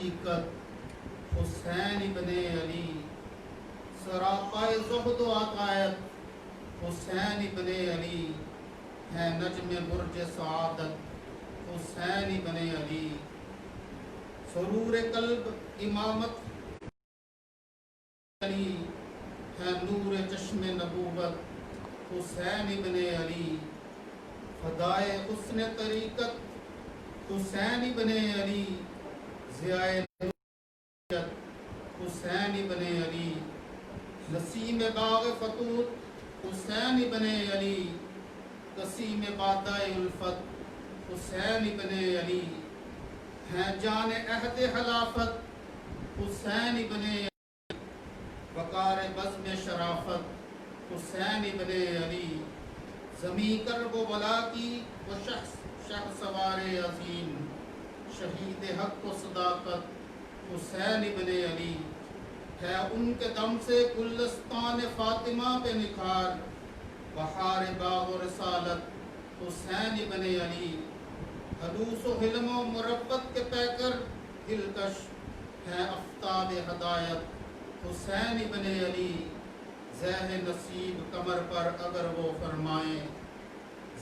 حقیقت حسین ابن علی، سراپائے زہد و عقائد حسین ابن علی، ہے نجم برج سعادت حسین ابن علی، سرور قلب امامت علی، ہے نور چشم نبوت حسین ابن علی، فدائے حسن طریقت حسین ابن علی، ضیائے نوریت حسین ابن علی، نسیم باغ فتوح حسین ابن علی، قسیم بادۂ الفت حسین ابن علی، ہیں جان عہد خلافت حسین ابن علی، وقار بزم شرافت حسین ابن علی، زمیں کرب و بلا کی وہ شخص شہ سوار عظیم، شہید حق و صداقت حسین ابن علی، ہے ان کے دم سے گلستان فاطمہ پہ نکھار، بہار باغ و رسالت حسین ابن علی، حلوس و حلم و مربت کے پیکر دلکش، ہے آفتاب ہدایت حسین ابن علی، زہ نصیب کمر پر اگر وہ فرمائیں،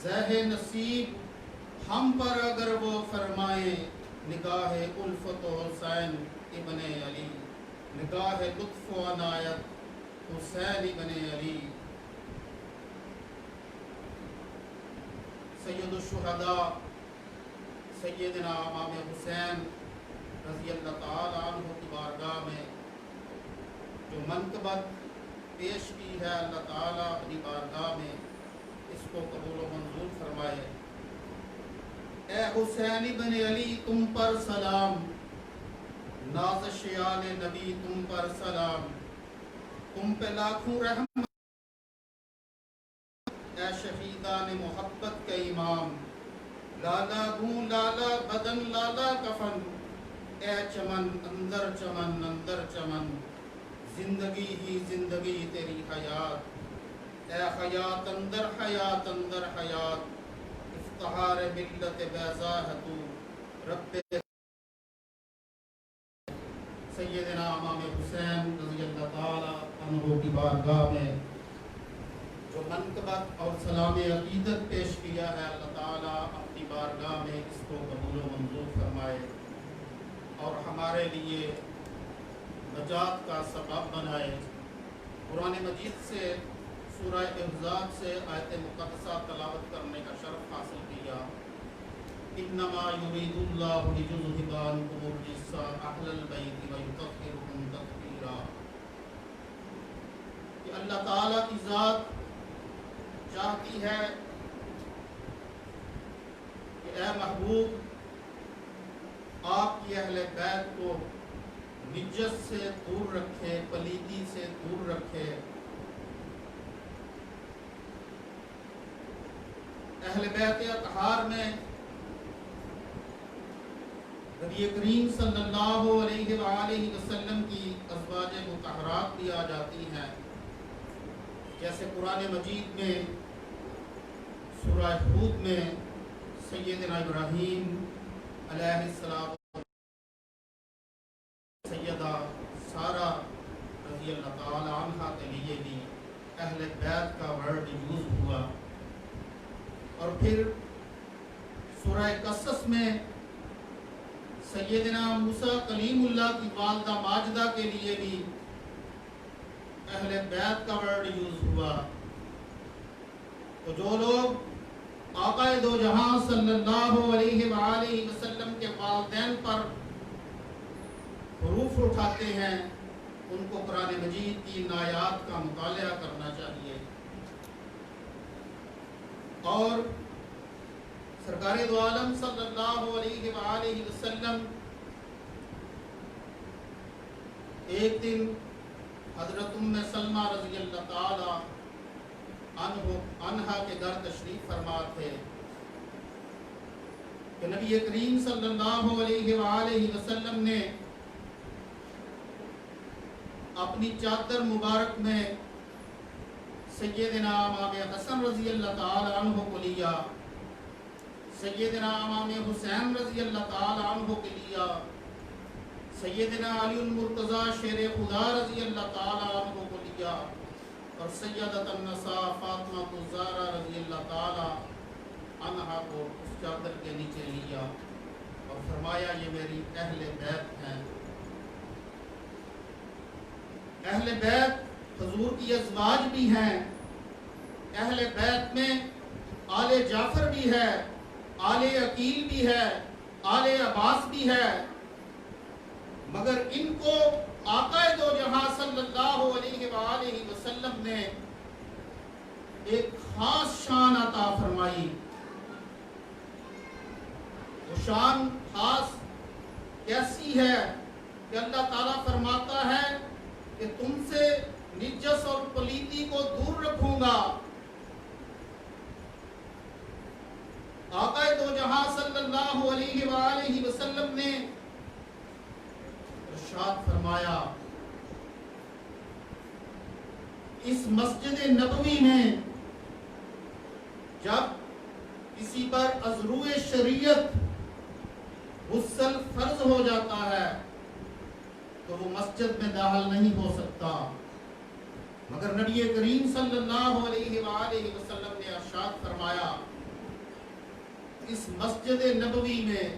زہ نصیب ہم پر اگر وہ فرمائیں، نگاہ الفت و حسین ابن علی، نگاہ لطف و عنایت حسین ابن علی، سید الشہداء سیدنا امام حسین رضی اللہ تعالی عنہ کی بارگاہ میں جو منقبت پیش کی ہے، اللہ تعالیٰ اپنی بارگاہ میں اس کو قبول و منظور فرمائے۔ اے حسین ابن علی تم پر سلام، نازش آل نبی تم پر سلام، تم پہ لاکھوں رحمت، اے شہیدان محبت کے امام، لالا گوں لالا بدن لالا کفن، اے چمن اندر چمن اندر چمن، زندگی ہی زندگی تیری حیات، اے حیات اندر حیات اندر حیات، افتخار ملت بیضا ہے تو رب سیدنا امام حسین رضی اللہ تعالی عنہ کی بارگاہ میں جو منقبت اور سلام عقیدت پیش کیا ہے، اللہ تعالیٰ اپنی بارگاہ میں اس کو قبول و منظور فرمائے اور ہمارے لیے نجات کا سبب بنائے۔ قرآن مجید سے سورہ احزاب سے آیت مقدسہ تلاوت کرنے کا شرف حاصل کیا۔ انما یرید اللہ لیذھب عنکم الرجس اہل البیت ویطہرکم تطہیرا، کہ اللہ تعالیٰ کی ذات چاہتی ہے کہ اے محبوب آپ کی اہل بیت کو نجس سے دور رکھے، پلیتی سے دور رکھے۔ اہل بیت اطہار میں نبی کریم صلی اللہ علیہ وآلہ وسلم کی ازواج مطہرات بھی آ جاتی ہیں، جیسے قرآن مجید میں سورہ ہود میں سیدنا ابراہیم علیہ السلام، سیدہ سارہ رضی اللہ تعالی عنہ کے لیے بھی اہل بیت کا ورڈ یوز ہوا، اور پھر سورہ قصص میں سیدنا موسیٰ کلیم اللہ کی والدہ ماجدہ کے لیے بھی اہل بیت کا ورڈ یوز ہوا۔ تو جو لوگ آقا دو جہاں صلی اللہ علیہ وآلہ وسلم کے والدین پر حروف اٹھاتے ہیں، ان کو قرآن مجید کی ان آیات کا مطالعہ کرنا چاہیے، اور سرکار دو عالم صلی اللہ علیہ وآلہ وسلم ایک دن حضرت ام سلمہ رضی اللہ تعالی عنہا کے گھر تشریف فرما تھے کہ نبی کریم صلی اللہ علیہ وآلہ وسلم نے اپنی چادر مبارک میں سیدنا امام حسن رضی اللہ تعالی عنہ کو لیا، سیدنا امام حسین رضی اللہ تعالی عنہ کے لیا، سیدنا علی المرتضی شیر خدا رضی اللہ تعالیٰ عنہ کو لیا اور سیدۃ النساء فاطمہ الزہرا رضی اللہ تعالیٰ عنہا کو اس چادر کے نیچے لیا اور فرمایا یہ میری اہل بیت ہیں۔ اہل بیت حضور کی ازواج بھی ہیں، اہل بیت میں آل جعفر بھی ہے، آل عقیل بھی ہے، آل عباس بھی ہے، مگر ان کو آقا دو جہاں صلی اللہ علیہ وآلہ وسلم نے ایک خاص شان عطا فرمائی۔ وہ شان خاص کیسی ہے کہ اللہ تعالیٰ فرماتا ہے کہ تم سے نجس اور پلیتی کو دور رکھوں گا۔ آقا دو جہاں صلی اللہ علیہ وآلہ وسلم نے ارشاد فرمایا اس مسجد نبوی میں جب کسی پر ازرو شریعت غسل فرض ہو جاتا ہے تو وہ مسجد میں داخل نہیں ہو سکتا، مگر نبی کریم صلی اللہ علیہ وآلہ وسلم نے ارشاد فرمایا اس مسجد نبوی میں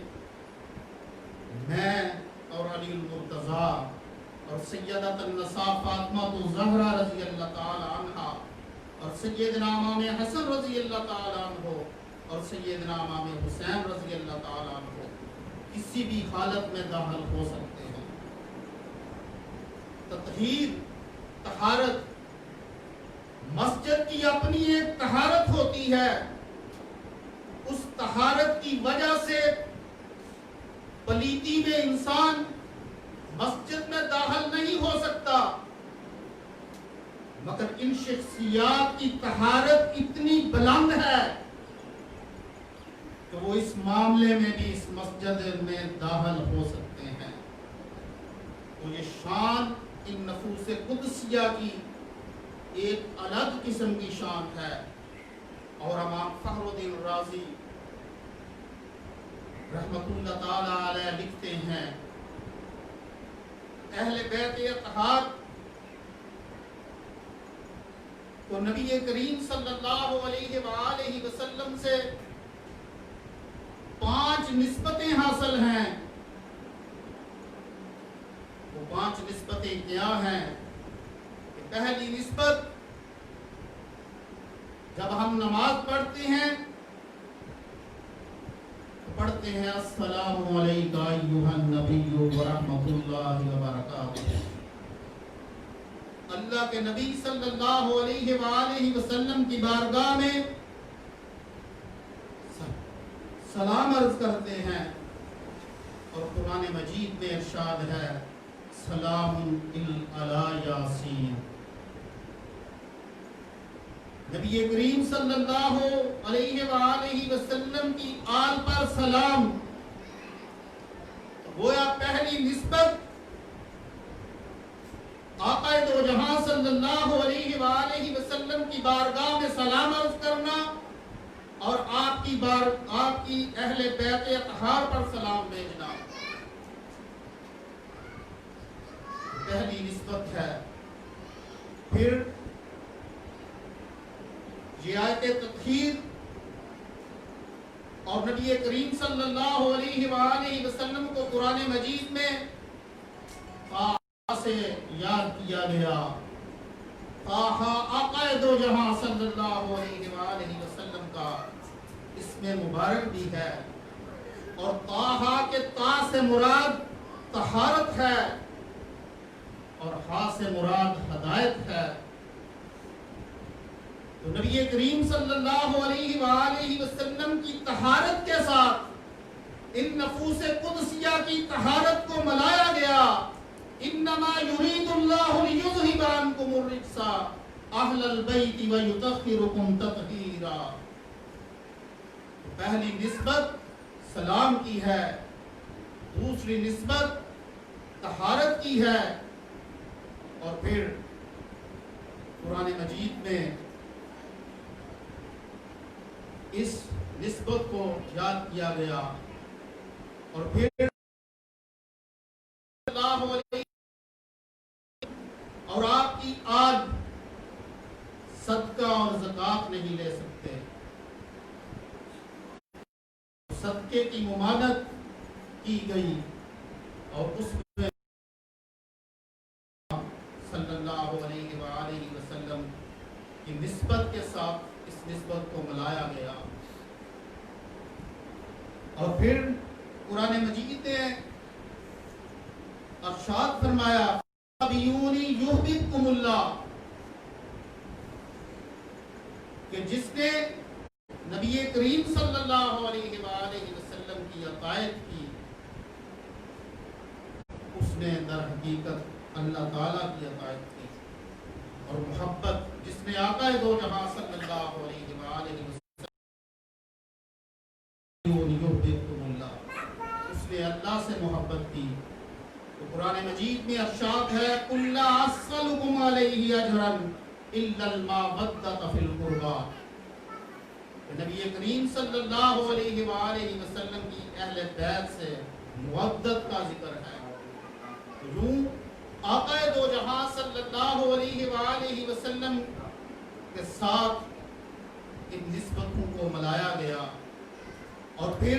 میں اور علی المرتضیٰ اور سیدۃ النساء فاطمہ الزہرا رضی اللہ تعالی عنہا اور سیدنا امام حسن رضی اللہ تعالی عنہ اور سیدنا امام حسین رضی اللہ تعالی عنہ کسی بھی حالت میں داخل ہو سکتے ہیں۔ تطہیر، طہارت، مسجد کی اپنی ایک طہارت ہوتی ہے، اس طہارت کی وجہ سے پلیتی میں انسان مسجد میں داخل نہیں ہو سکتا، مگر ان شخصیات کی طہارت اتنی بلند ہے کہ وہ اس معاملے میں بھی اس مسجد میں داخل ہو سکتے ہیں۔ تو یہ شان ان نفوس قدسیہ کی ایک الگ قسم کی شان ہے۔ اور امام فخر الدین رازی رحمت اللہ تعالی علیہ لکھتے ہیں اہل بیت اطہار کو نبی کریم صلی اللہ علیہ وآلہ وسلم سے 5 نسبتیں حاصل ہیں۔ وہ 5 نسبتیں کیا ہیں؟ پہلی نسبت جب ہم نماز پڑھتے ہیں تو پڑھتے ہیں السلام علیکہ ایھا النبی ورحمۃ اللہ وبرکاتہ۔ اللہ کے نبی صلی اللہ علیہ وآلہ وسلم کی بارگاہ میں سلام عرض کرتے ہیں، اور قرآن مجید میں ارشاد ہے سلام علی یاسین۔ نبی کریم صلی اللہ علیہ وآلہ وسلم کی آل پر سلام، گویا پہلی نسبت آقا دو جہاں صلی اللہ علیہ وآلہ وسلم کی بارگاہ میں سلام عرض کرنا اور آپ کی اہل بیت اطہار پر سلام بھیجنا پہلی نسبت ہے۔ پھر یہ آیت تطہیر اور نبی کریم صلی اللہ علیہ وآلہ وسلم کو قرآن مجید میں سے یاد کیا گیا۔ آقا دو جہاں صلی اللہ علیہ وآلہ وسلم کا اسم مبارک بھی ہے، اور طٰہٰ کے طا سے مراد طہارت ہے اور ہا سے مراد ہدایت ہے۔ تو نبی کریم صلی اللہ علیہ وآلہ وسلم کی طہارت کے ساتھ ان نفوس قدسیہ کی طہارت کو ملایا گیا۔ انما یرید اللہ لیذھب عنکم الرجس اہل البیت ویطہرکم تطہیرا۔ پہلی نسبت سلام کی ہے، دوسری نسبت طہارت کی ہے، اور پھر قرآن مجید میں اس نسبت کو یاد کیا گیا۔ اور پھر اللہ علیہ اور آپ کی آل صدقہ اور زکوٰۃ نہیں لے سکتے. صدقے کی ممانعت کی گئی اور اس میں صلی اللہ علیہ وآلہ وسلم کی نسبت کے ساتھ اس نسبت کو ملایا گیا. اور پھر قرآن مجید نے ارشاد فرمایا فَبِيُونِي يُحْبِبْكُمُ اللَّهُ، کہ جس نے نبی کریم صلی اللہ علیہ وآلہ وسلم کی عقائد کی اس نے در حقیقت اللہ تعالیٰ کی عقائد کی. اور محبت جس نے آقا دو جہاں صلی اللہ علیہ وآلہ وسلم اس نے اللہ سے محبت کی. تو قرآن مجید میں ارشاد ہے قُلْ لَا أَسْأَلُكُمْ عَلَيْهِ أَجْرًا إِلَّا الْمَوَدَّةَ فِي الْقُرْبَى. نبی کریم صلی اللہ علیہ وآلہ وسلم کی اہل بیت سے مودت کا ذکر ہے. یوں آقا دو جہاں صلی اللہ علیہ وآلہ وسلم کے ساتھ ان نسبتوں کو ملایا گیا. اور پھر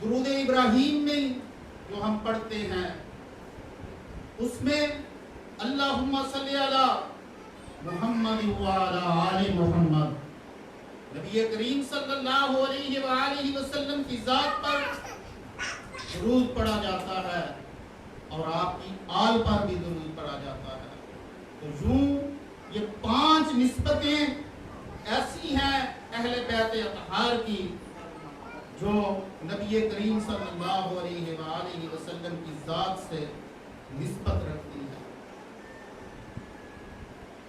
درود ابراہیم میں جو ہم پڑھتے ہیں اس میں اللہم صلی علی محمد وعلی آل محمد، نبی کریم صلی اللہ علیہ وآلہ وسلم کی ذات پر درود پڑھا جاتا ہے اور آپ کی آل پر بھی درود پڑھا جاتا ہے. تو یوں یہ 5 نسبتیں ایسی ہیں اہل بیت اطہار کی جو نبی کریم صلی اللہ علیہ وآلہ وسلم کی ذات سے نسبت رکھتی ہے.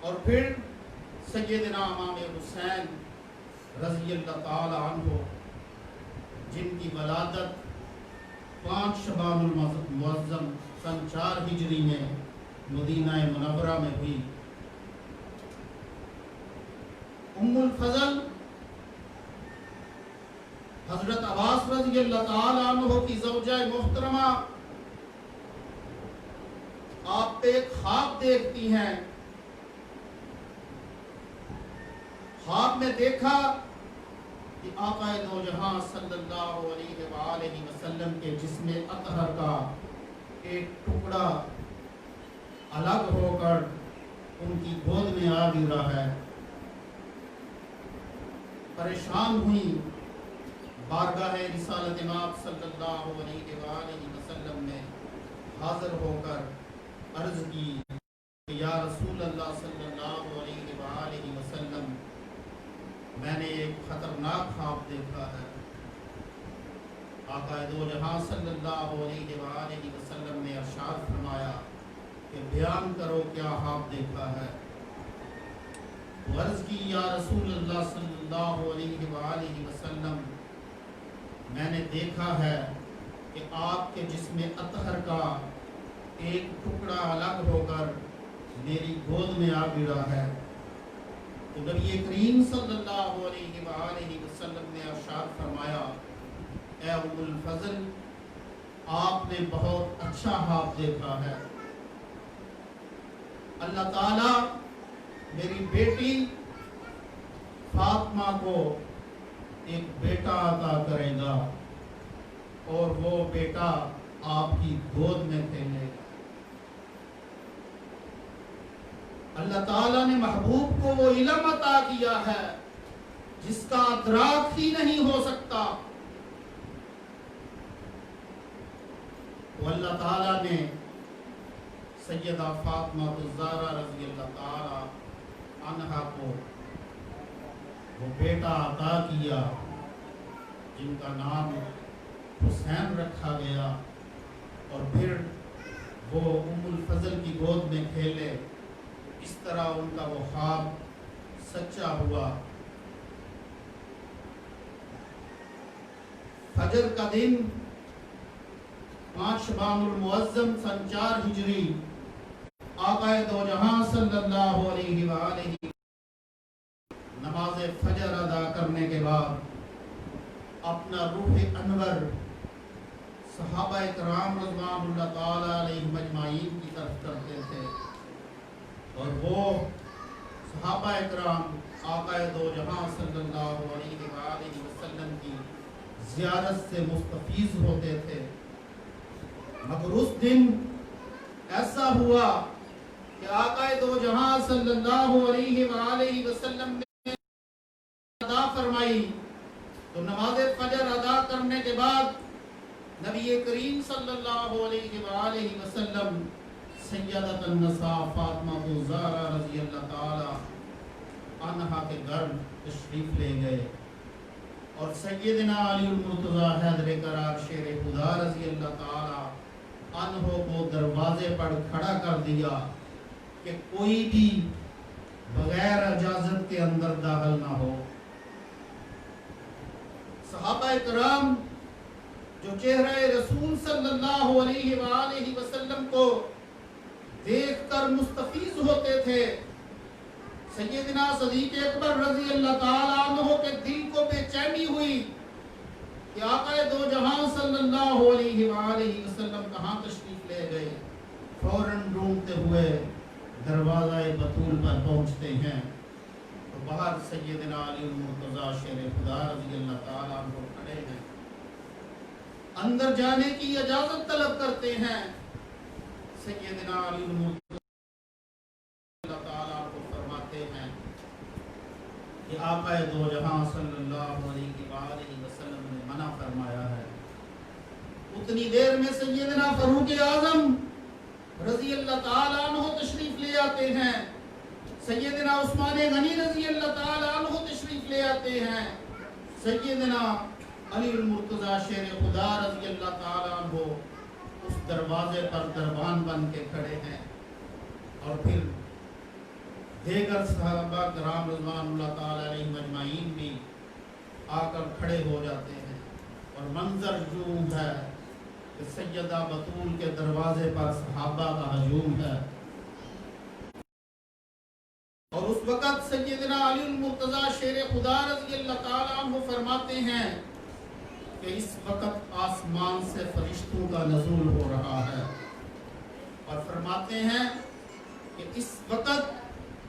اور پھر سیدنا امام حسین رضی اللہ تعالی عنہ جن کی ولادت 5 شعبان المعظم سن 4 ہجری میں مدینہ منورہ میں ہوئی. ام الفضل حضرت عباس رضی اللہ تعالی عنہ کی زوجہ محترمہ آپ پہ ایک خواب دیکھتی ہیں. خواب میں دیکھا کہ آقا دو جہاں صلی اللہ علیہ وآلہ وسلم کے جسم اطہر کا ایک ٹکڑا الگ ہو کر ان کی گود میں آ گرا ہے. پریشان ہوئی، بارگاہ رسالت مآب صلی اللہ علیہ وآلہ وسلم میں حاضر ہو کر عرض کی کہ یا رسول اللہ صلی اللہ علیہ وآلہ وسلم، میں نے ایک خطرناک خواب دیکھا ہے. آقا دو جہاں صلی اللہ علیہ وآلہ وسلم نے ارشاد فرمایا کہ بیان کرو کیا خواب دیکھا ہے. عرض کی یا رسول اللہ صلی اللہ علیہ وآلہ وسلم، میں نے دیکھا ہے کہ آپ کے جسم اطہر کا ایک ٹکڑا الگ ہو کر میری گود میں آ گرا ہے. تو نبی کریم صلی اللہ علیہ وآلہ وسلم نے ارشاد فرمایا اے ام الفضل، آپ نے بہت اچھا خواب دیکھا ہے. اللہ تعالیٰ میری بیٹی فاطمہ کو ایک بیٹا عطا کرے گا اور وہ بیٹا آپ کی گود میں کھیلے گا. اللہ تعالیٰ نے محبوب کو وہ علم عطا کیا ہے جس کا ادراک ہی نہیں ہو سکتا. وہ اللہ تعالیٰ نے سیدہ فاطمہ الزہرا رضی اللہ تعالی عنہا کو وہ بیٹا عطا کیا جن کا نام حسین رکھا گیا. اور پھر وہ ام الفضل کی گود میں کھیلے. اس طرح ان کا وہ خواب سچا ہوا. فجر کا دن 5 شعبان المعظم سن 4 ہجری آقا دو جہاں صلی اللہ علیہ وآلہ نماز فجر ادا کرنے کے بعد اپنا روح انور صحابہ کرام رضوان اللہ تعالی اور وہ صحابہ اکرام آقا دو جہاں صلی اللہ علیہ وآلہ وسلم کی زیارت سے مستفیض ہوتے تھے، مگر اس دن ایسا ہوا کہ آقا دو جہاں صلی اللہ علیہ وآلہ وسلم نے ادا فرمائی تو نماز فجر ادا کرنے کے بعد نبی کریم صلی اللہ علیہ وآلہ وسلم سیدۃ النساء فاطمہ الزہرا رضی اللہ تعالی عنہا کے گھر تشریف لے گئے اور سیدنا علی المرتضیٰ حیدر کرار شیر خدا رضی اللہ تعالی عنہ کو دروازے پر کھڑا کر دیا کہ کوئی بھی بغیر اجازت کے اندر داخل نہ ہو۔ صحابہ کرام جو چہرہ رسول صلی اللہ علیہ وآلہ وسلم کو دیکھ کر مستفیض ہوتے تھے، سیدنا صدیق اکبر رضی اللہ تعالی عنہ کے دل کو بے چینی ہوئی کہ آقا دو جہاں صلی اللہ علیہ وآلہ وسلم کہاں تشریف لے گئے۔ فوراً ڈھونڈتے ہوئے دروازہ بطول پر پہنچتے ہیں تو باہر سیدنا علی المرتضیٰ شیر خدا رضی اللہ تعالیٰ عنہ کھڑے ہیں، اندر جانے کی اجازت طلب کرتے ہیں۔ سیدنا علی المرتضیٰ اللہ تعالیٰ عنہ فرماتے ہیں کہ آقا دو جہاں صلی اللہ علیہ وآلہ وسلم نے منع فرمایا ہے۔ اتنی دیر میں سیدنا فاروق اعظم رضی اللہ تعالیٰ عنہ تشریف لے آتے ہیں، سیدنا عثمان غنی رضی اللہ تعالیٰ عنہ تشریف لے آتے ہیں، سیدنا علی المرتضیٰ شیر خدا رضی اللہ تعالیٰ عنہ اس دروازے پر دربان بن کے کھڑے ہیں، اور پھر دیگر صحابہ کرام رضوان اللہ تعالیٰ علیہ مجمعین بھی آ کر کھڑے ہو جاتے ہیں، اور منظر جو ہے کہ سیدہ بطول کے دروازے پر صحابہ کا ہجوم ہے۔ اور اس وقت سیدنا علی المرتضیٰ شیر خدا رضی اللہ تعالیٰ عنہ فرماتے ہیں کہ اس وقت آسمان سے فرشتوں کا نزول ہو رہا ہے، اور فرماتے ہیں کہ اس وقت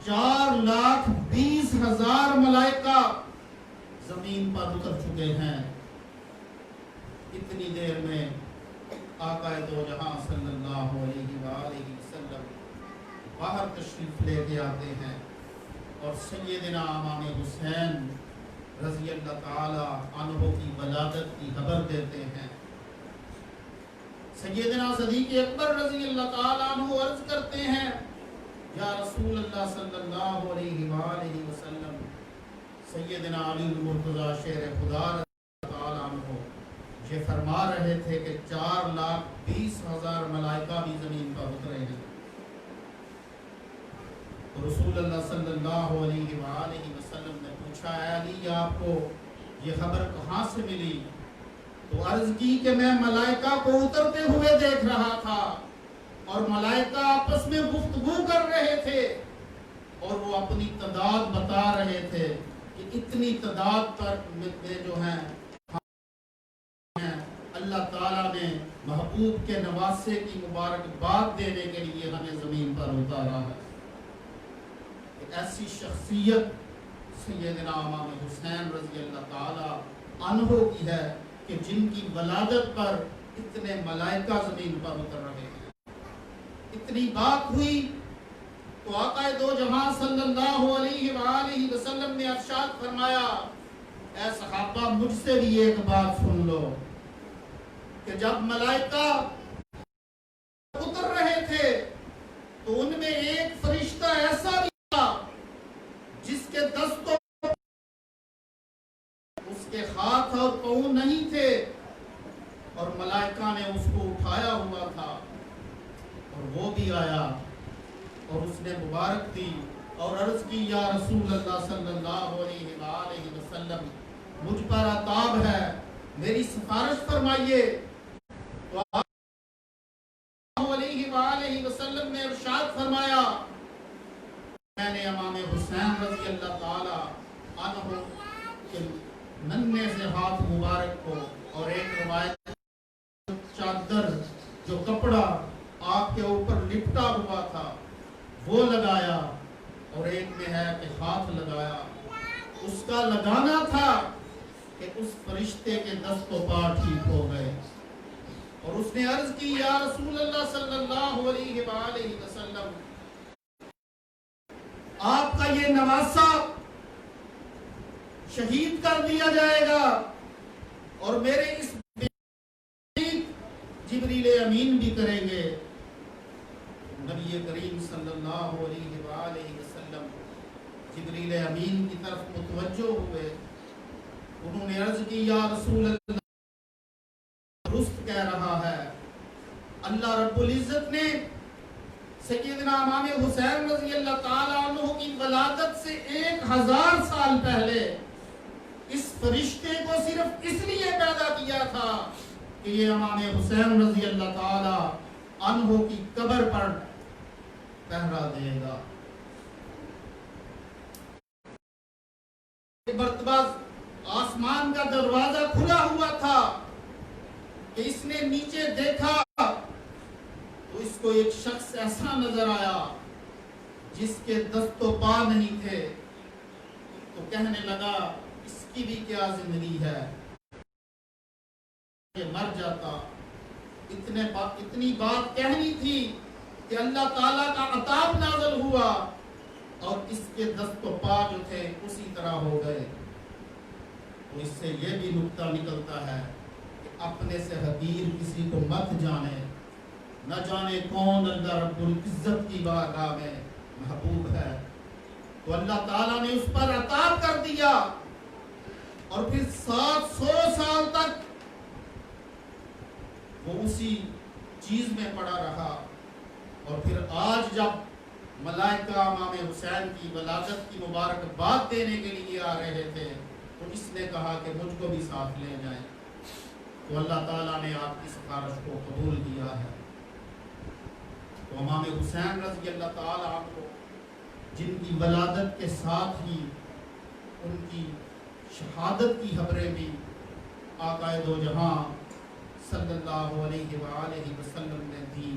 4,20,000 ملائکہ زمین پر اتر چکے ہیں۔ اتنی دیر میں آقا دو جہاں صلی اللہ علیہ وآلہ وسلم باہر تشریف لے کے آتے ہیں اور سیدنا امام حسین رضی اللہ تعالی عنہ کی ولادت کی خبر دیتے ہیں۔ سیدنا صدیق اکبر رضی اللہ تعالی عنہ عرض کرتے ہیں، یا رسول اللہ صلی اللہ علیہ وآلہ وسلم، سیدنا علی المرتضیٰ شیر خدا رضی اللہ تعالی عنہ یہ فرما رہے تھے کہ 4,20,000 ملائکہ بھی زمین پر اترے ہیں۔ تو رسول اللہ صلی اللہ علیہ وآلہ وسلم نے پوچھا، اے علی آپ کو یہ خبر کہاں سے ملی؟ تو عرض کی کہ میں ملائکہ کو اترتے ہوئے دیکھ رہا تھا، اور ملائکہ آپس میں گفتگو کر رہے تھے، اور وہ اپنی تعداد بتا رہے تھے کہ اتنی تعداد پر میں جو ہیں اللہ تعالیٰ نے محبوب کے نواسے کی مبارکباد دینے کے لیے ہمیں زمین پر اتارا ہے۔ ایسی شخصیت سیدنا امام حسین رضی اللہ تعالی عنہ کی ہے کہ جن کی ولادت پر اتنے ملائکہ زمین پر اتر رہے ہیں۔ اتنی بات ہوئی تو آقا دو جہاں صلی اللہ علیہ وآلہ وسلم نے ارشاد فرمایا، اے صحابہ مجھ سے بھی ایک بات سن لو کہ جب ملائکہ اتر رہے تھے تو ان میں ایک فرشتہ ایسا بھی تھا جس کے دستوں اس کے ہاتھ اور پاؤں نہیں تھے، اور ملائکہ نے اس کو اٹھایا ہوا تھا، اور وہ بھی آیا اور اس نے مبارک دی اور عرض کی، یا رسول اللہ صلی اللہ علیہ وآلہ وسلم مجھ پر عطاب ہے، میری سفارش فرمائیے۔ تو اللہ علیہ وآلہ وسلم نے ارشاد فرمایا، میں نے امام حسین رضی اللہ تعالی عنہ کے ننھے سے ہاتھ مبارک کو، اور ایک روایت چادر جو کپڑا آپ کے اوپر لپٹا ہوا تھا وہ لگایا، اور ایک میں ہے کہ ہاتھ لگایا۔ اس کا لگانا تھا کہ اس فرشتے کے دست و پا ٹھیک ہو گئے، اور اس نے عرض کی یا رسول اللہ صلی اللہ علیہ وآلہ وسلم، آپ کا یہ نواسا شہید کر دیا جائے گا، اور میرے اس جبریل امین بھی کریں گے۔ نبی کریم صلی اللہ علیہ وآلہ وسلم جبریل امین کی طرف متوجہ ہوئے، انہوں نے عرض کی یا رسول اللہ، درست کہہ رہا ہے، اللہ رب العزت نے سیدنا امام حسین رضی اللہ تعالیٰ عنہ کی ولادت سے 1000 سال پہلے اس فرشتے کو صرف اس لیے پیدا کیا تھا کہ یہ امام حسین رضی اللہ تعالیٰ عنہ کی قبر پر پہرا دے گا۔ ایک مرتبہ آسمان کا دروازہ کھلا ہوا تھا کہ اس نے نیچے دیکھا تو اس کو ایک شخص ایسا نظر آیا جس کے دست و پا نہیں تھے، تو کہنے لگا اس کی بھی کیا زندگی ہے، یہ مر جاتا۔ اتنی بات کہنی تھی کہ اللہ تعالیٰ کا عطاب نازل ہوا اور اس کے دست و پا جو تھے اسی طرح ہو گئے۔ تو اس سے یہ بھی نکتہ نکلتا ہے کہ اپنے سے حقیر کسی کو مت جانے، نہ جانے کون اللہ رب العزت کی بارگاہ میں محبوب ہے۔ تو اللہ تعالیٰ نے اس پر عطاب کر دیا، اور پھر 700 سال تک وہ اسی چیز میں پڑا رہا، اور پھر آج جب ملائکہ امام حسین کی ولادت کی مبارکباد دینے کے لیے آ رہے تھے تو اس نے کہا کہ مجھ کو بھی ساتھ لے جائیں، تو اللہ تعالیٰ نے آپ کی سفارش کو قبول کیا ہے۔ تو امام حسین رضی اللہ تعالیٰ عنہ جن کی ولادت کے ساتھ ہی ان کی شہادت کی خبریں بھی آقا دو جہاں صلی اللہ علیہ وآلہ وسلم نے دی۔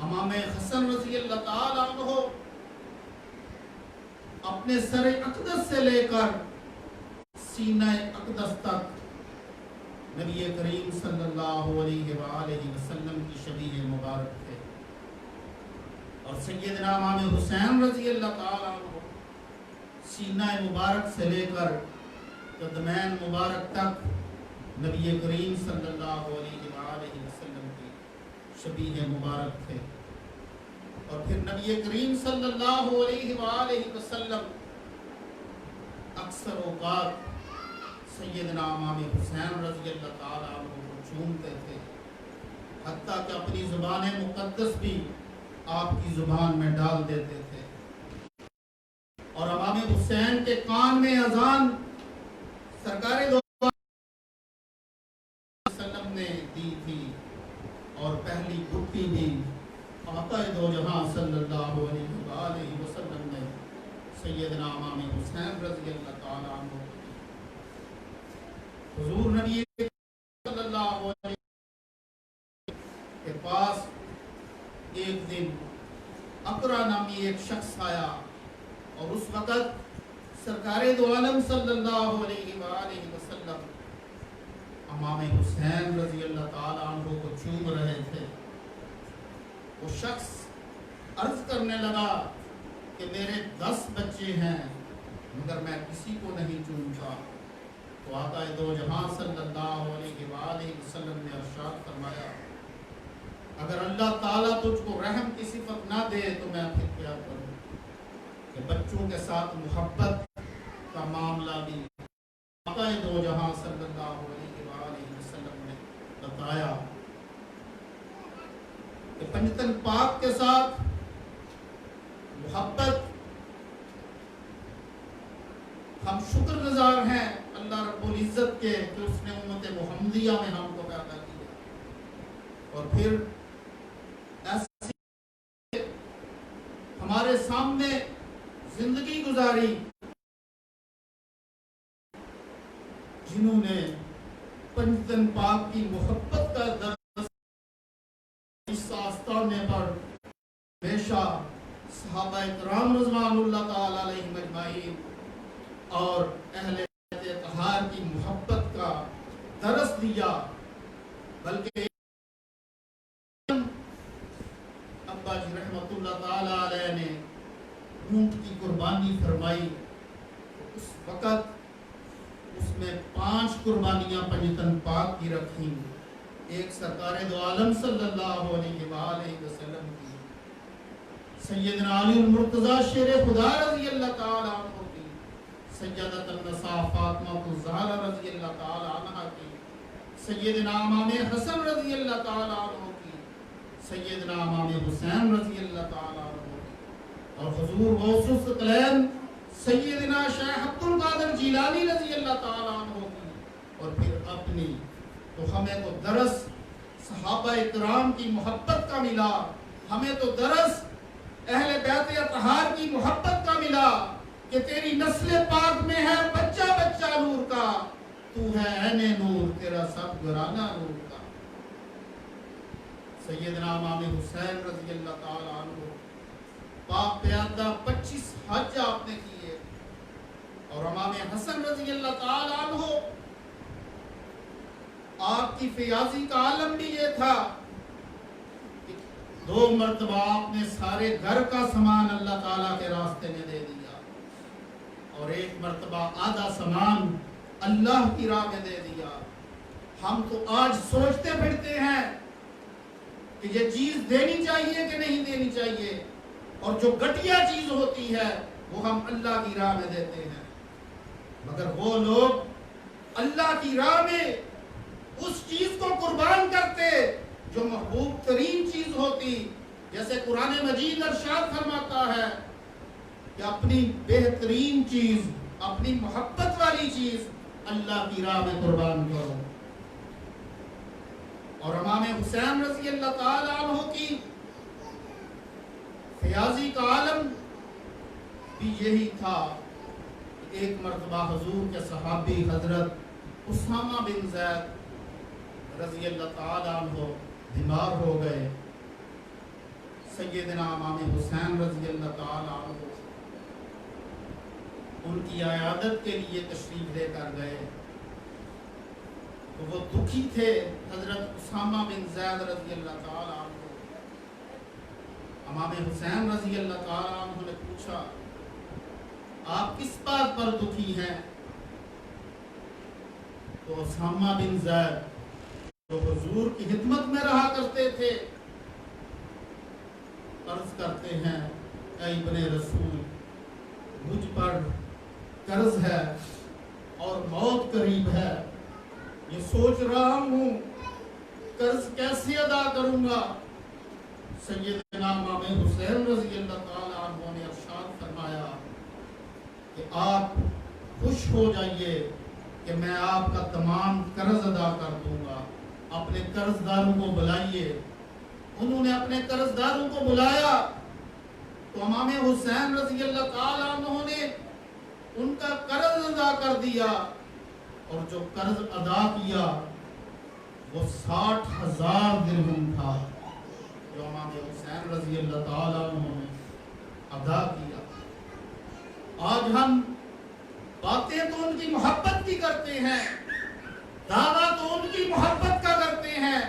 امام حسن رضی اللہ تعالیٰ عنہ اپنے سر اقدس سے لے کر سینہ اقدس تک نبی کریم صلی اللہ علیہ وآلہ وسلم کی شبیہ مبارک تھے، اور سیدنا امام حسین رضی اللہ تعالیٰ عنہ سینہ مبارک سے لے کر قدمین مبارک تک نبی کریم صلی اللہ علیہ وآلہ وسلم کی شبیہ مبارک تھے۔ اور پھر نبی کریم صلی اللہ علیہ وآلہ وسلم اکثر اوقات سیدنا امام حسین رضی اللہ تعالیٰ عنہ کو چومتے تھے، حتیٰ کہ اپنی زبان مقدس بھی آپ کی زبان میں ڈال دیتے تھے، اور امام حسین کے کان میں اذان سرکار دو وسلم نے دی تھی، اور پہلی گھٹی بھی آقا دو جہاں صلی اللہ علیہ وآلہ وسلم نے سیدنا امام حسین رضی اللہ تعالیٰ عنہ حضور نبی صلی اللہ علیہ وسلم کے پاس ایک دن اقرا نامی ایک شخص آیا، اور اس وقت سرکار دو عالم صلی اللہ علیہ وآلہ وسلم امام حسین رضی اللہ تعالیٰ عنہ کو چوم رہے تھے۔ وہ شخص عرض کرنے لگا کہ میرے 10 بچے ہیں مگر میں کسی کو نہیں چومتا۔ تو آقا دو جہاں صلی اللہ علیہ وآلہ وسلم نے ارشاد فرمایا، اگر اللہ تعالیٰ تجھ کو رحم کی صفت نہ دے تو میں پھر کیا کروں؟ کہ بچوں کے ساتھ محبت کا معاملہ بھی آقا دو جہاں صلی اللہ علیہ وآلہ وسلم نے بتایا کہ پنجتن پاک کے ساتھ محبت، ہم شکر گزار ہیں اللہ رب العزت کے کہ اس نے امت محمدیہ میں ہم کو پیدا کیا، اور پھر ایسے ہمارے سامنے زندگی گزاری جنہوں نے پنجتن پاک کی محبت کا درس اس آستانے پر ہمیشہ صحابہ کرام رضوان اللہ تعالی علیہم اجمعین اور اہل بیت اطہار کی محبت کا درس دیا، بلکہ ابا جی رحمت اللہ تعالی علیہ نے اونٹ کی قربانی فرمائی، اس وقت اس میں 5 قربانیاں پنجتن پاک کی رکھیں، ایک سرکار دو عالم صلی اللہ علیہ وآلہ وسلم کی، سیدنا علی المرتضی شیر خدا رضی اللہ تعالی عنہ کی، سیدۃ النساء فاطمہ الزہرا رضی اللہ تعالی عنہ کی، سیدنا امام حسن رضی اللہ تعالی عنہ کی، سیدنا امام حسین رضی اللہ تعالی عنہ کی، اور حضور غوث الثقلین سیدنا شیخ عبد القادر جیلانی رضی اللہ تعالی عنہ کی، اور پھر اپنی۔ تو ہمیں تو درس صحابہ کرام کی محبت کا ملا، ہمیں تو درس اہل بیت اطہار کی محبت کا ملا کہ تیری نسل پاک میں ہے بچہ بچہ نور کا، تو ہے عین نور، تیرا سب گھرانہ نور کا۔ سیدنا امام حسین رضی اللہ تعالی عنہ پاک پیادہ 25 حج آپ نے کیے، اور امام حسن رضی اللہ تعالی عنہ آپ کی فیاضی کا عالم بھی یہ تھا کہ 2 مرتبہ آپ نے سارے گھر کا سامان اللہ تعالیٰ کے راستے میں دے دیا، اور 1 مرتبہ آدھا سامان اللہ کی راہ میں دے دیا۔ ہم تو آج سوچتے پھرتے ہیں کہ یہ چیز دینی چاہیے کہ نہیں دینی چاہیے، اور جو گھٹیا چیز ہوتی ہے وہ ہم اللہ کی راہ میں دیتے ہیں، مگر وہ لوگ اللہ کی راہ میں اس چیز کو قربان کرتے جو محبوب ترین چیز ہوتی، جیسے قرآن مجید ارشاد فرماتا ہے کہ اپنی بہترین چیز، اپنی محبت والی چیز اللہ کی راہ میں قربان کرو۔ اور امام حسین رضی اللہ تعالی عنہ کی فیاضی کا عالم بھی یہی تھا۔ ایک مرتبہ حضور کے صحابی حضرت اسامہ بن زید رضی اللہ تعالی عنہ بیمار ہو گئے، سیدنا امام حسین رضی اللہ تعالی عنہ ان کی عیادت کے لیے تشریف لے کر گئے، تو وہ دکھی تھے۔ حضرت اسامہ بن زید رضی اللہ تعالی عنہ امام حسین رضی اللہ تعالی عنہ نے پوچھا آپ کس بات پر دکھی ہیں؟ تو اسامہ بن زید جو حضور کی خدمت میں رہا کرتے تھے عرض کرتے ہیں اے ابن رسول، مجھ پر قرض ہے اور موت قریب ہے، یہ سوچ رہا ہوں قرض کیسے ادا کروں گا۔ سیدنا امام حسین رضی اللہ تعالی عنہ نے ارشاد فرمایا کہ آپ خوش ہو جائیے کہ میں آپ کا تمام قرض ادا کر دوں گا، اپنے قرض داروں کو بلائیے۔ انہوں نے اپنے قرض داروں کو بلایا تو امام حسین رضی اللہ تعالی عنہ نے ان کا قرض ادا کر دیا، اور جو قرض ادا کیا وہ 60,000 درہم تھا جو امام حسین رضی اللہ تعالی عنہ نے ادا کیا۔ آج ہم باتیں تو ان کی محبت کی کرتے ہیں، دعویٰ تو ان کی محبت کا کرتے ہیں،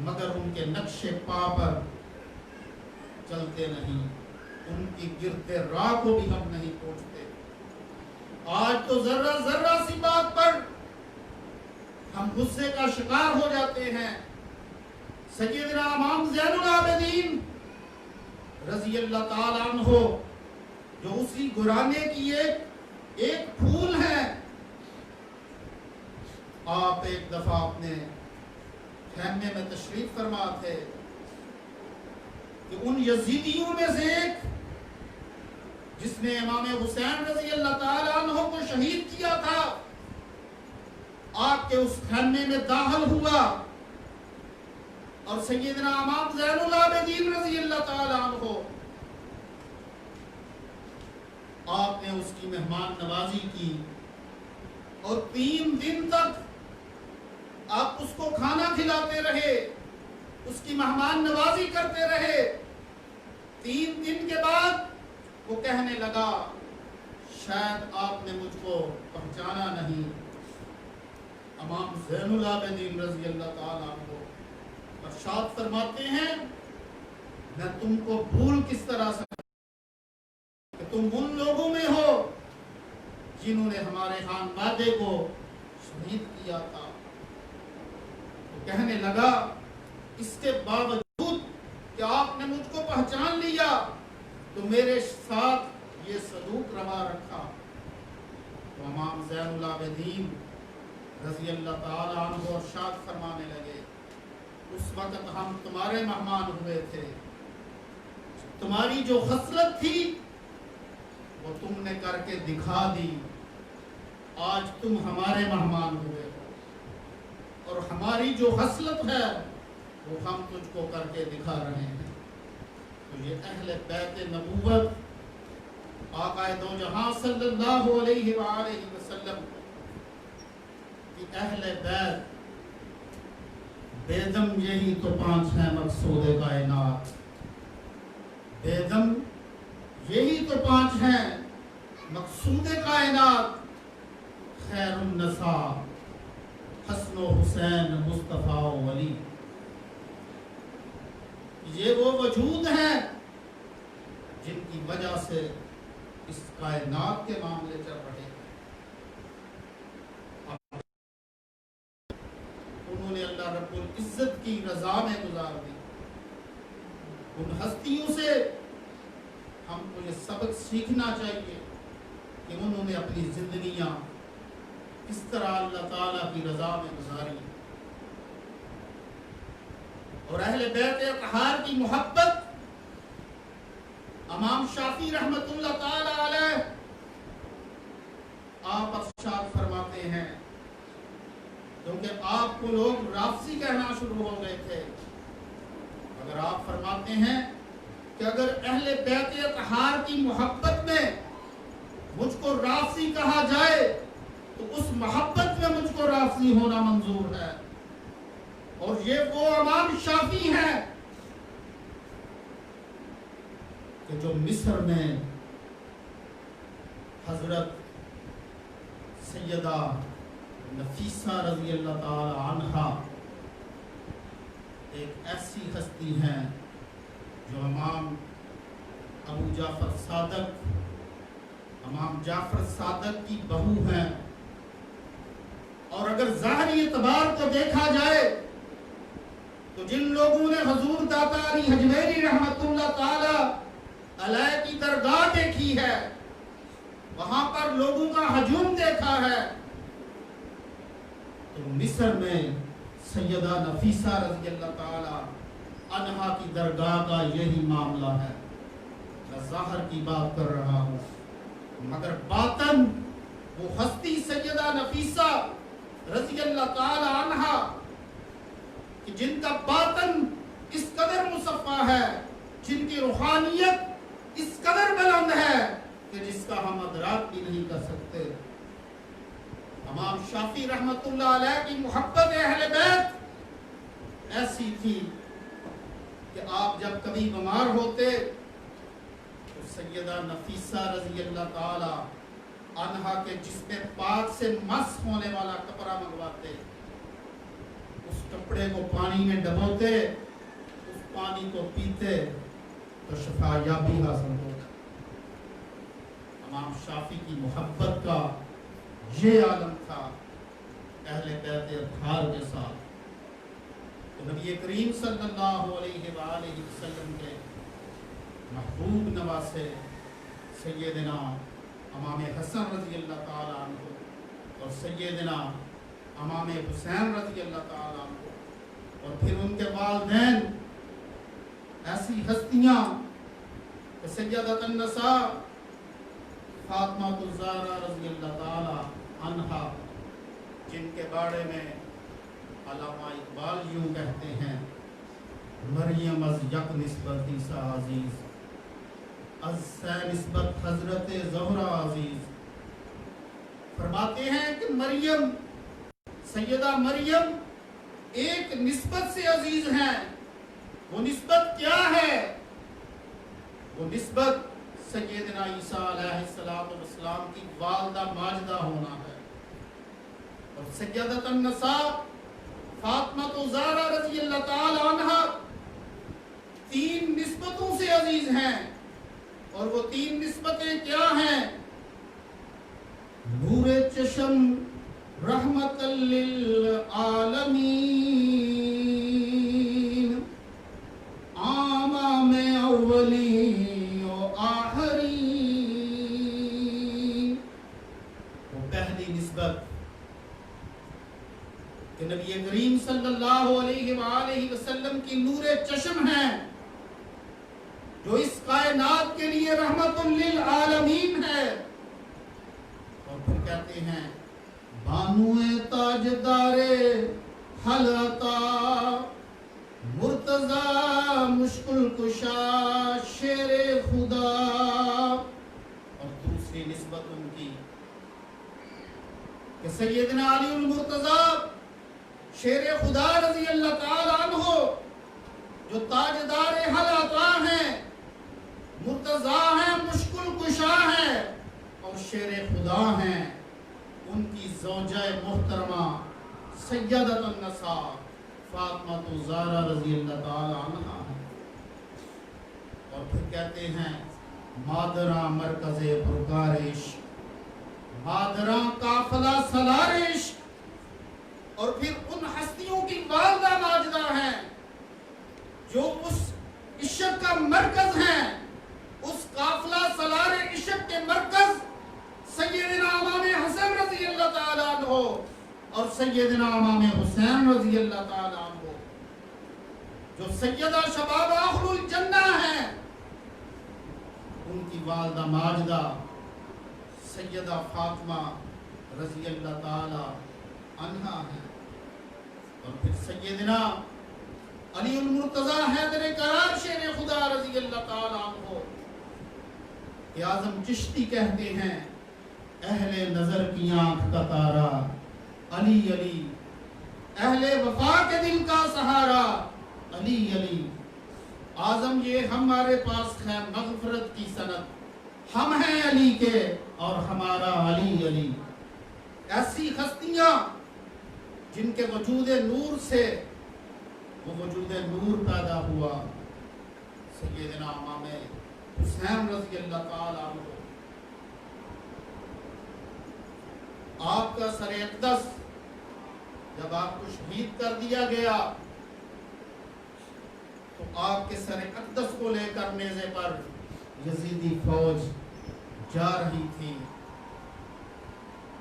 مگر ان کے نقش پا پر چلتے نہیں، ان کی گرتے راہ کو بھی ہم نہیں پہنچتے۔ آج تو ذرہ ذرہ سی بات پر ہم غصے کا شکار ہو جاتے ہیں۔ سیدنا امام زین العابدین رضی اللہ تعالی عنہ جو اسی گھرانے کی ایک پھول ہے، آپ ایک دفعہ اپنے خیمے میں تشریف فرما تھے کہ ان یزیدیوں میں سے ایک جس نے امام حسین رضی اللہ تعالی عنہ کو شہید کیا تھا آپ کے اس خیمے میں داخل ہوا، اور سیدنا امام زین العابدین رضی اللہ تعالی عنہ آپ نے اس کی مہمان نوازی کی، اور 3 دن تک آپ اس کو کھانا کھلاتے رہے، اس کی مہمان نوازی کرتے رہے، 3 دن کے بعد وہ کہنے لگا شاید آپ نے مجھ کو پہچانا نہیں۔ امام زین العابدین رضی اللہ تعالیٰ عنہ ارشاد فرماتے ہیں میں تم کو بھول کس طرح سکتا کہ تم ان لوگوں میں ہو جنہوں نے ہمارے خانوادے کو شہید کیا تھا۔ وہ کہنے لگا اس کے باوجود کہ آپ نے مجھ کو پہچان لیا تو میرے ساتھ یہ سلوک روا رکھا۔ تو امام زین العابدین رضی اللہ تعالی عنہ ارشاد فرمانے لگے اس وقت ہم تمہارے مہمان ہوئے تھے، تمہاری جو خصلت تھی وہ تم نے کر کے دکھا دی، آج تم ہمارے مہمان ہوئے ہو اور ہماری جو خصلت ہے وہ ہم تجھ کو کر کے دکھا رہے ہیں۔ تو یہ اہل بیت نبوت آقا دو جہاں صلی اللہ علیہ وآلہ وسلم کی اہل بیت بیدم یہی تو 5 ہیں مقصود کائنات، بیدم یہی تو 5 ہیں مقصود کائنات، خیر النساء حسن و حسین مصطفیٰ و ولی۔ یہ وہ وجود ہیں جن کی وجہ سے اس کائنات کے معاملے چل رہے ہیں۔ انہوں نے اللہ رب العزت کی رضا میں گزار دی۔ ان ہستیوں سے ہم کو یہ سبق سیکھنا چاہیے کہ انہوں نے اپنی زندگیاں کس طرح اللہ تعالیٰ کی رضا میں گزاری، اور اہل بیت اطہار کی محبت امام شافعی رحمت اللہ تعالی علیہ آپ ارشاد فرماتے ہیں، کیونکہ آپ کو لوگ رافضی کہنا شروع ہو گئے تھے، اگر آپ فرماتے ہیں کہ اگر اہل بیت اطہار کی محبت میں مجھ کو رافضی کہا جائے تو اس محبت میں مجھ کو رافضی ہونا منظور ہے۔ اور یہ وہ امام شافعی ہیں کہ جو مصر میں حضرت سیدہ نفیسہ رضی اللہ تعالی عنہا ایک ایسی ہستی ہیں جو امام ابو جعفر صادق، امام جعفر صادق کی بہو ہیں، اور اگر ظاہری اعتبار کو دیکھا جائے تو جن لوگوں نے حضور داتا علی حجویری رحمت اللہ تعالی علیہ کی درگاہ دیکھی ہے، وہاں پر لوگوں کا ہجوم دیکھا ہے، تو مصر میں سیدہ نفیسہ رضی اللہ تعالی عنہا کی درگاہ کا یہی معاملہ ہے۔ میں ظاہر کی بات کر رہا ہوں مگر باطن وہ ہستی سیدہ نفیسہ رضی اللہ تعالی عنہا کہ جن کا باطن اس قدر مصفا ہے، جن کی روحانیت اس قدر بلند ہے کہ جس کا ہم ادراک بھی نہیں کر سکتے۔ امام شافعی رحمت اللہ علیہ کی محبت اہل بیت ایسی تھی کہ آپ جب کبھی بیمار ہوتے تو سیدہ نفیسہ رضی اللہ تعالی عنہا کے جسم پاک سے مس ہونے والا کپڑا منگواتے، اس کپڑے کو پانی میں ڈبوتے، اس پانی کو پیتے تو شفا یابی حاصل ہوتا۔ امام شافعی کی محبت کا یہ عالم تھا اہل بیت اطہار کے ساتھ۔ تو نبی کریم صلی اللہ علیہ وآلہ وسلم کے محبوب نواسے سیدنا امام حسن رضی اللہ تعالی عنہ اور سیدنا امام حسین رضی اللہ تعالی عنہ، اور پھر ان کے والدین ایسی ہستیاں کہ سیدۃ النساء فاطمہ الزہرا رضی اللہ تعالی عنہا، جن کے بارے میں علامہ اقبال یوں کہتے ہیں، مریم از یک نسبت عیسیٰ عزیز، از سے نسبت حضرت زہرا عزیز۔ فرماتے ہیں کہ مریم، سیدہ مریم ایک نسبت سے عزیز ہیں۔ وہ نسبت کیا ہے وہ نسبت سیدنا عیسیٰ علیہ السلام کی والدہ ماجدہ ہونا ہے. اور سیدۃ النساء فاطمہ زہرا رضی اللہ تعالی عنہ 3 نسبتوں سے عزیز ہیں. اور وہ 3 نسبتیں کیا ہیں؟ نور چشم رحمت للعالمین، امام اولی و آخرین. وہ پہلی نسبت کہ نبی کریم صلی اللہ علیہ وآلہ وسلم کی نور چشم ہے جو اس کائنات کے لیے رحمت للعالمین ہے. اور پھر کہتے ہیں بانو تاجدار حلتا مرتضی مشکل کشا شیر خدا. اور دوسری نسبت ان کی کہ سیدنا علی المرتضی شیر خدا رضی اللہ تعالی عنہ جو تاجدار حلتا ہیں، مرتضی ہیں، مشکل کشا ہیں اور شیر خدا ہیں، ان کی زوجہ محترمہ سیدۃ النساء فاطمہ زہرا رضی اللہ تعالی عنہا ہے. اور پھر کہتے ہیں مادراں مرکز پرکارش، مادراں قافلہ سلارش. اور پھر ان ہستیوں کی والدہ ماجدہ ہیں جو اس عشق کا مرکز ہیں، اس قافلہ سلار عشق کے مرکز سیدنا امام حسن رضی اللہ تعالیٰ عنہ اور سیدنا امام حسین رضی اللہ تعالیٰ عنہ جو سیدہ شباب اہل الجنہ ہیں. ان کی والدہ ماجدہ سیدہ فاطمہ رضی اللہ تعالیٰ عنہا ہیں. اور پھر سیدنا علی المرتضی حیدر کرار شیر خدا رضی اللہ تعالیٰ عنہ کہ اعظم چشتی کہتے ہیں اہل نظر کی آنکھ کا تارا علی علی، اہل وفا کے دل کا سہارا علی علی. اعظم یہ ہمارے پاس ہے مغفرت کی سند، ہم ہیں علی کے اور ہمارا علی علی. ایسی ہستیاں جن کے وجود نور سے وہ وجود نور پیدا ہوا. سیدنا امام حسین رضی اللہ تعالیٰ عنہ آپ کا سر اقدس جب آپ کو شہید کر دیا گیا تو آپ کے سر اقدس کو لے کر نیزے پر یزیدی فوج جا رہی تھی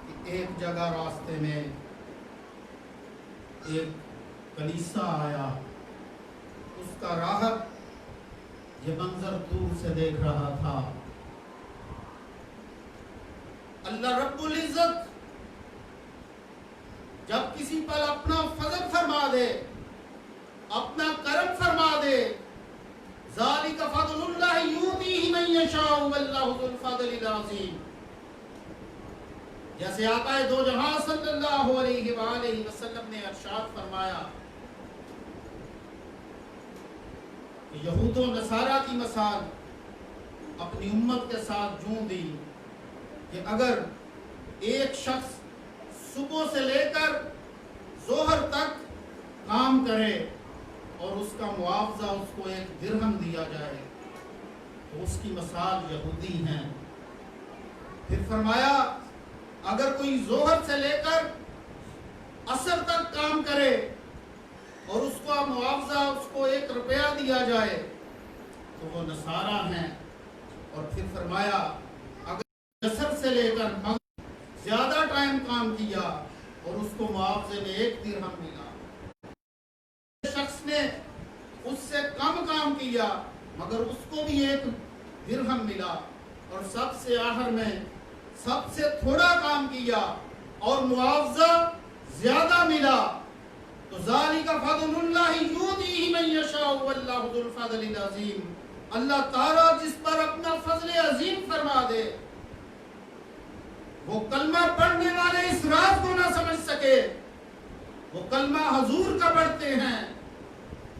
کہ ایک جگہ راستے میں ایک کلیسا آیا. اس کا راہب یہ منظر دور سے دیکھ رہا تھا. اللہ رب العزت جب کسی پر اپنا فضل فرما دے، اپنا کرم فرما دے، ذالک فضل اللہ یؤتیہ من یشاء واللہ ذو الفضل العظیم. جیسے آقا دو جہاں صلی اللہ علیہ وآلہ وسلم نے ارشاد فرمایا کہ یہود و نصارہ کی مثال اپنی امت کے ساتھ جون دی کہ اگر ایک شخص صبح سے لے کر ظہر تک کام کرے اور اس کا معاوضہ اس کو 1 درہم دیا جائے تو اس کی مثال یہودی ہیں. پھر فرمایا اگر کوئی ظہر سے لے کر عصر تک کام کرے اور اس کا معاوضہ اس کو 1 روپیہ دیا جائے تو وہ نصارہ ہیں. اور پھر فرمایا اگر عصر سے لے کر زیادہ ٹائم کام کیا اور اس کو معاوضے میں 1 درہم ملا. شخص نے اس سے کم کام کیا مگر اس کو بھی 1 درہم ملا. اور سب سے آخر میں سب سے تھوڑا کام کیا اور معاوضہ زیادہ ملا تو ذالک فضل اللہ یؤتیہ من یشاء واللہ ذو الفضل العظیم. اللہ تعالیٰ جس پر اپنا فضل عظیم فرما دے وہ کلمہ پڑھنے والے اس راز کو نہ سمجھ سکے، وہ کلمہ حضور کا پڑھتے ہیں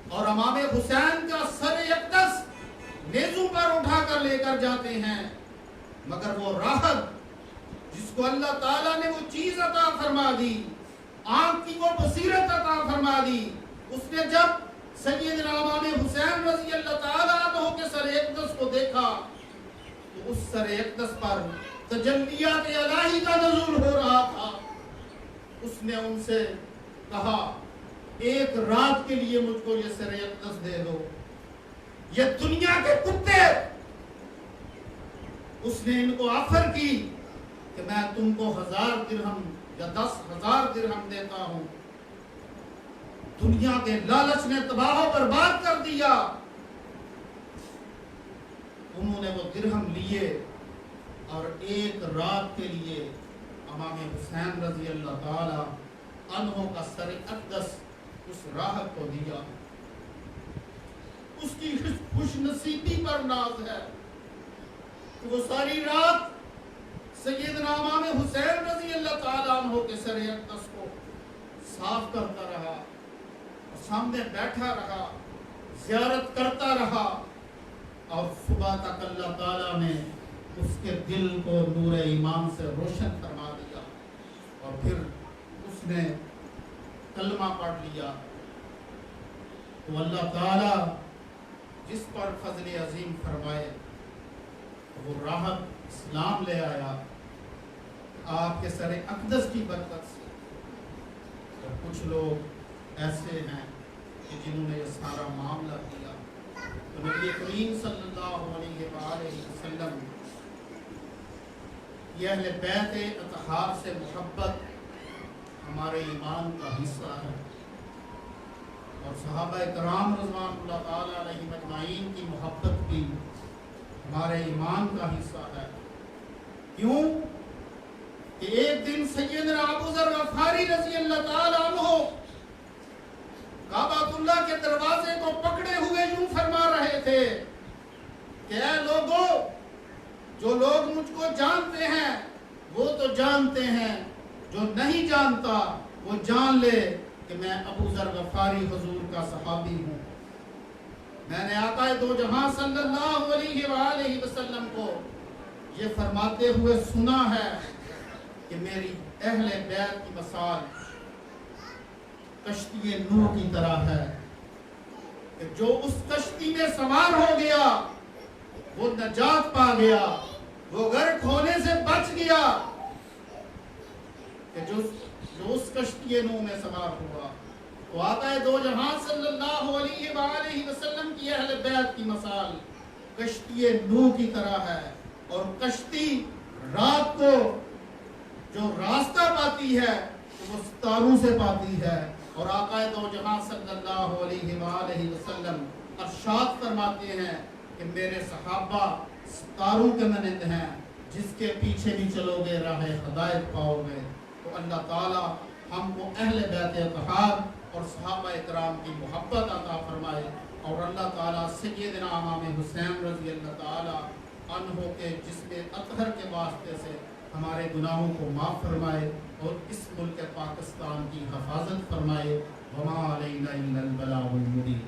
اور امام حسین کا سر اقدس نیزوں پر اٹھا کر لے کر جاتے ہیں، مگر وہ راحت جس کو اللہ تعالیٰ نے وہ چیز عطا فرما دی، آنکھ کی وہ بصیرت عطا فرما دی، اس نے جب سیدنا امام حسین رضی اللہ تعالیٰ عنہ کے سر اقدس کو دیکھا تو اس سر اقدس پر تجلیات الہی کا نزول ہو رہا تھا۔ اس نے ان سے کہا ایک رات کے لیے مجھ کو یہ سر اقدس دے دو، یہ دنیا کے کتے، اس نے ان کو آفر کی کہ میں تم کو 1000 درہم یا 10,000 درہم دیتا ہوں۔ دنیا کے لالچ نے تباہ و برباد کر دیا۔ انہوں نے وہ درہم لیے اور ایک رات کے لیے امام حسین رضی اللہ تعالی عنہ کا سر اقدس اس راہب کو دیا۔ اس کی خوش نصیبی پر ناز ہے کہ وہ ساری رات سیدنا امام حسین رضی اللہ تعالی عنہ کے سر اقدس کو صاف کرتا رہا، سامنے بیٹھا رہا، زیارت کرتا رہا، اور صبح تک اللہ تعالیٰ نے اس کے دل کو نور ایمان سے روشن فرما دیا، اور پھر اس نے کلمہ پڑھ لیا۔ تو اللہ تعالیٰ جس پر فضل عظیم فرمائے وہ راحت اسلام لے آیا آپ کے سر اقدس کی برکت سے۔ اور کچھ لوگ ایسے ہیں کہ جنہوں نے یہ سارا معاملہ کیا، تو نبی کریم صلی اللہ علیہ وآلہ وسلم یہ اہل بیت اطہار سے محبت ہمارے ایمان کا حصہ ہے، اور صحابہ کرام رضوان اللہ تعالی علیہم اجمعین کی محبت بھی ہمارے ایمان کا حصہ ہے۔ کیوں کہ ایک دن سیدنا ابو ذر غفاری رضی اللہ تعالی عنہ کعبۃ اللہ کے دروازے کو پکڑے ہوئے یوں فرما رہے تھے کہ اے لوگوں، جو لوگ مجھ کو جانتے ہیں وہ تو جانتے ہیں، جو نہیں جانتا وہ جان لے کہ میں ابو ذر غفاری حضور کا صحابی ہوں۔ میں نے آقا دو جہاں صلی اللہ علیہ وآلہ وسلم کو یہ فرماتے ہوئے سنا ہے کہ میری اہل بیت کی مثال کشتی نوح کی طرح ہے، کہ جو اس کشتی میں سوار ہو گیا وہ نجات پا گیا، وہ غرق ہونے سے بچ گیا، کہ جو اس کشتی نوح میں سوار ہوا۔ تو آقا دو جہاں صلی اللہ علیہ وآلہ وسلم کی اہل بیت کی مثال کشتی نوح کی طرح ہے، اور کشتی رات کو جو راستہ پاتی ہے وہ ستاروں سے پاتی ہے، اور آقا دو جہاں صلی اللہ علیہ وآلہ وسلم ارشاد فرماتے ہیں کہ میرے صحابہ ستاروں کے مانند ہیں، جس کے پیچھے بھی چلو گے راہ ہدایت پاؤ گے۔ تو اللہ تعالی ہم کو اہل بیت اطہار اور صحابہ اکرام کی محبت عطا فرمائے، اور اللہ تعالیٰ سیدنا امام حسین رضی اللہ تعالی عنہ کے جسم اطہر کے واسطے سے ہمارے گناہوں کو معاف فرمائے، اور اس ملک پاکستان کی حفاظت فرمائے۔ وما علینا الا البلاغ المبین۔